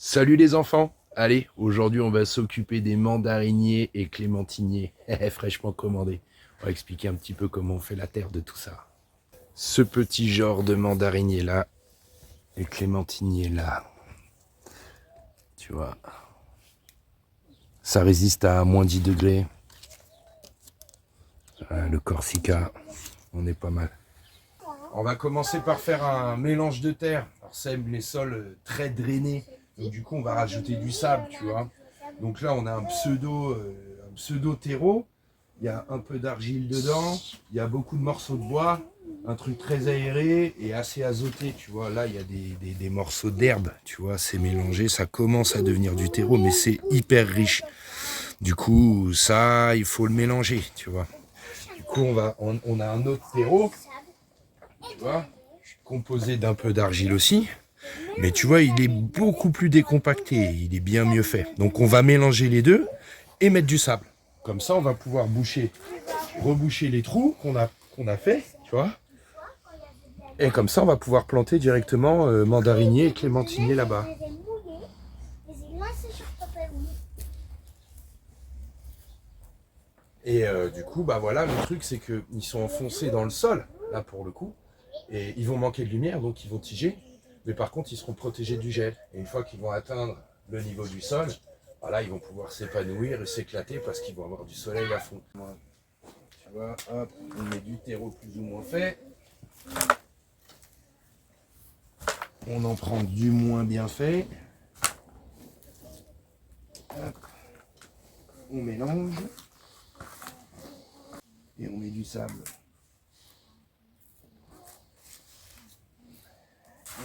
Salut les enfants! Allez, aujourd'hui on va s'occuper des mandariniers et clémentiniers, fraîchement commandés. On va expliquer un petit peu comment on fait la terre de tout ça. Ce petit genre de mandarinier là, et clémentinier là, tu vois, ça résiste à moins 10 degrés. Le Corsica, on est pas mal. On va commencer par faire un mélange de terre. Alors ça aime les sols très drainés. Donc du coup, on va rajouter du sable, tu vois. Donc là, on a un pseudo terreau. Il y a un peu d'argile dedans. Il y a beaucoup de morceaux de bois. Un truc très aéré et assez azoté, tu vois. Là, il y a des morceaux d'herbe, tu vois. C'est mélangé. Ça commence à devenir du terreau, mais c'est hyper riche. Du coup, ça, il faut le mélanger, tu vois. Du coup, on a un autre terreau, tu vois, composé d'un peu d'argile aussi. Mais tu vois, il est beaucoup plus décompacté, il est bien mieux fait. Donc on va mélanger les deux et mettre du sable. Comme ça, on va pouvoir reboucher les trous qu'on a fait, tu vois. Et comme ça, on va pouvoir planter directement mandarinier et clémentinier là-bas. Et du coup, bah voilà, le truc, c'est qu'ils sont enfoncés dans le sol, là pour le coup. Et ils vont manquer de lumière, donc ils vont tiger. Mais par contre, ils seront protégés du gel. Et une fois qu'ils vont atteindre le niveau du sol, voilà, ils vont pouvoir s'épanouir et s'éclater parce qu'ils vont avoir du soleil à fond. Tu vois, hop, on met du terreau plus ou moins fait. On en prend du moins bien fait. Hop. On mélange. Et on met du sable.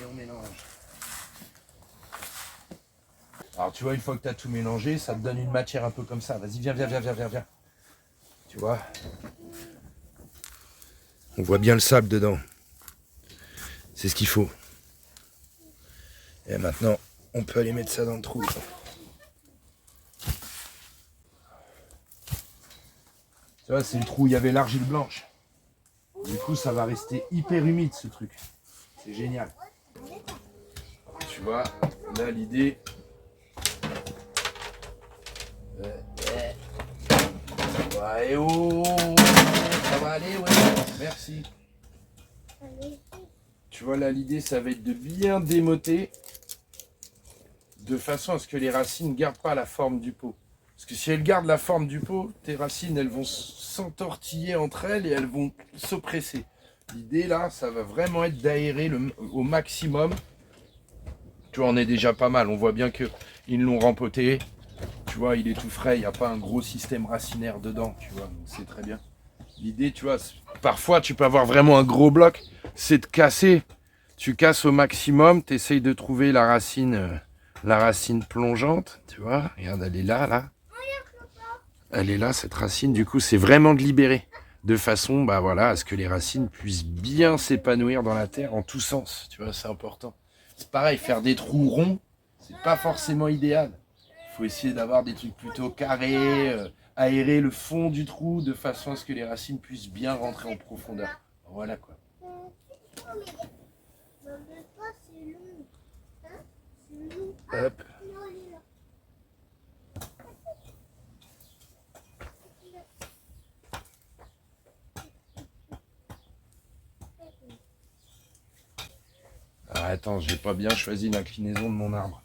Et on mélange. Alors tu vois, une fois que tu as tout mélangé, ça te donne une matière un peu comme ça. Vas-y, viens. Tu vois, on voit bien le sable dedans. C'est ce qu'il faut. Et maintenant, on peut aller mettre ça dans le trou. Tu vois, c'est le trou où il y avait l'argile blanche. Du coup, ça va rester hyper humide ce truc. C'est génial. Tu vois, là l'idée. Ouais, oh, ça va aller, ouais. Merci. Tu vois, là l'idée, ça va être de bien démoter de façon à ce que les racines ne gardent pas la forme du pot. Parce que si elles gardent la forme du pot, tes racines, elles vont s'entortiller entre elles et elles vont s'oppresser. L'idée là, ça va vraiment être d'aérer au maximum. Tu vois, on est déjà pas mal. On voit bien qu'ils l'ont rempoté. Tu vois, il est tout frais. Il n'y a pas un gros système racinaire dedans. Tu vois, donc c'est très bien. L'idée, tu vois, parfois tu peux avoir vraiment un gros bloc. C'est de casser. Tu casses au maximum. Tu essayes de trouver la racine plongeante. Tu vois, regarde, elle est là, là. Elle est là, cette racine. Du coup, c'est vraiment de libérer. De façon, bah voilà, à ce que les racines puissent bien s'épanouir dans la terre en tous sens. Tu vois, c'est important. C'est pareil, faire des trous ronds, c'est pas forcément idéal. Il faut essayer d'avoir des trucs plutôt carrés, aérer le fond du trou de façon à ce que les racines puissent bien rentrer en profondeur. Voilà quoi. Hop. Ah, attends, j'ai pas bien choisi l'inclinaison de mon arbre.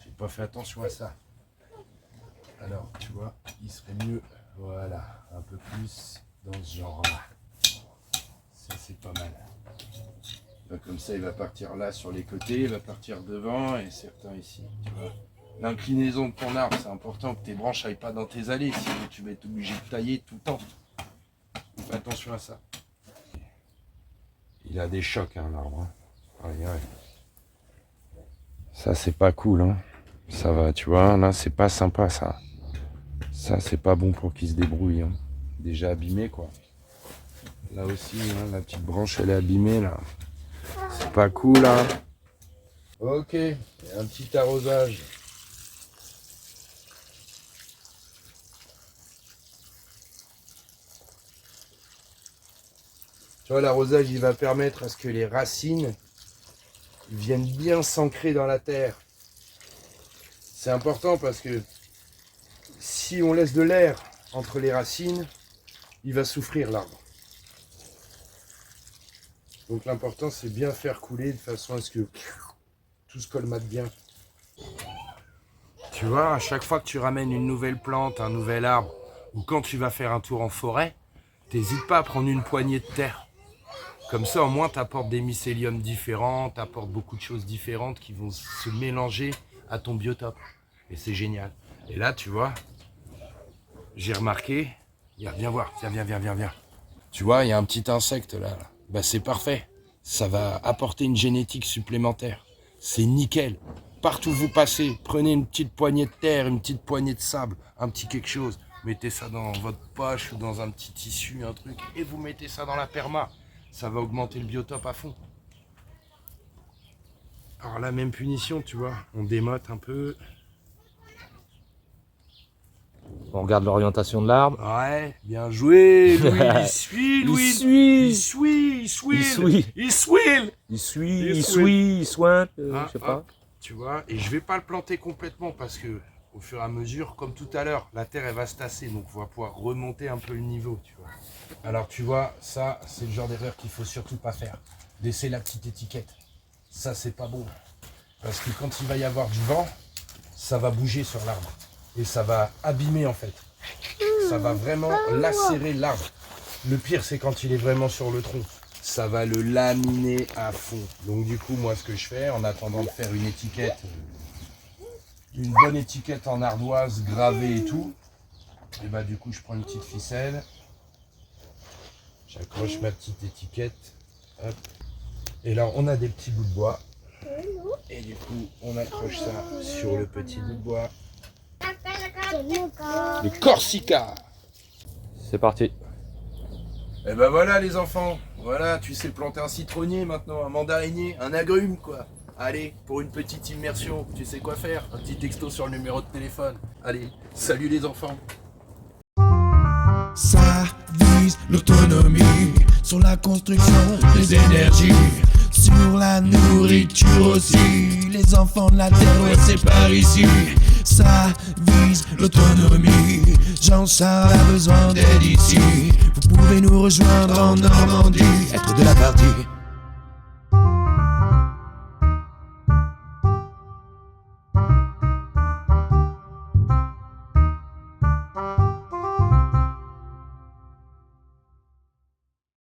J'ai pas fait attention à ça. Alors, tu vois, il serait mieux, voilà, un peu plus dans ce genre-là. Ça, c'est pas mal. Comme ça, il va partir là sur les côtés, il va partir devant et certains ici. Tu vois. L'inclinaison de ton arbre, c'est important que tes branches n'aillent pas dans tes allées, sinon tu vas être obligé de tailler tout le temps. Fais attention à ça. Il a des chocs, hein, l'arbre. Hein. Ouais. Ça, c'est pas cool. Hein. Ça va, tu vois, là, c'est pas sympa, ça. Ça, c'est pas bon pour qu'il se débrouille. Hein. Déjà abîmé, quoi. Là aussi, hein, la petite branche, elle est abîmée, là. C'est pas cool, hein. Ok, un petit arrosage. Tu vois, l'arrosage, il va permettre à ce que les racines viennent bien s'ancrer dans la terre. C'est important parce que si on laisse de l'air entre les racines, il va souffrir l'arbre. Donc l'important c'est bien faire couler de façon à ce que tout se colmate bien. Tu vois, à chaque fois que tu ramènes une nouvelle plante, un nouvel arbre, ou quand tu vas faire un tour en forêt, t'hésites pas à prendre une poignée de terre. Comme ça, au moins, tu apportes des mycéliums différents, tu apportes beaucoup de choses différentes qui vont se mélanger à ton biotope. Et c'est génial. Et là, tu vois, j'ai remarqué, viens voir, viens. Tu vois, il y a un petit insecte là. Bah, c'est parfait. Ça va apporter une génétique supplémentaire. C'est nickel. Partout où vous passez, prenez une petite poignée de terre, une petite poignée de sable, un petit quelque chose. Mettez ça dans votre poche ou dans un petit tissu, un truc, et vous mettez ça dans la perma. Ça va augmenter le biotope à fond. Alors la même punition, tu vois, on démote un peu. On regarde l'orientation de l'arbre. Ouais, bien joué, Louis, il suit, Louis. Il sointe, je sais pas. Tu vois, et je vais pas le planter complètement parce que au fur et à mesure, comme tout à l'heure, la terre elle va se tasser, donc on va pouvoir remonter un peu le niveau, tu vois. Alors tu vois, ça c'est le genre d'erreur qu'il faut surtout pas faire. Laisser la petite étiquette. Ça c'est pas bon. Parce que quand il va y avoir du vent, ça va bouger sur l'arbre. Et ça va abîmer en fait. Ça va vraiment lacérer l'arbre. Le pire c'est quand il est vraiment sur le tronc. Ça va le laminer à fond. Donc du coup, moi ce que je fais, en attendant de faire une étiquette, une bonne étiquette en ardoise, gravée et tout, et bah du coup je prends une petite ficelle, j'accroche ma petite étiquette, hop, et là on a des petits bouts de bois, et du coup on accroche ça sur le petit bout de bois. Le Corsica. C'est parti. Et ben voilà les enfants, voilà, tu sais planter un citronnier maintenant, un mandarinier, un agrume quoi. Allez, pour une petite immersion, tu sais quoi faire, un petit texto sur le numéro de téléphone. Allez, salut les enfants. Ça vise l'autonomie sur la construction des énergies, sur la nourriture aussi. Les enfants de la terre, ouais, c'est par ici. Ça vise l'autonomie. Jean-Charles a besoin d'aide ici. Vous pouvez nous rejoindre en Normandie, être de la partie.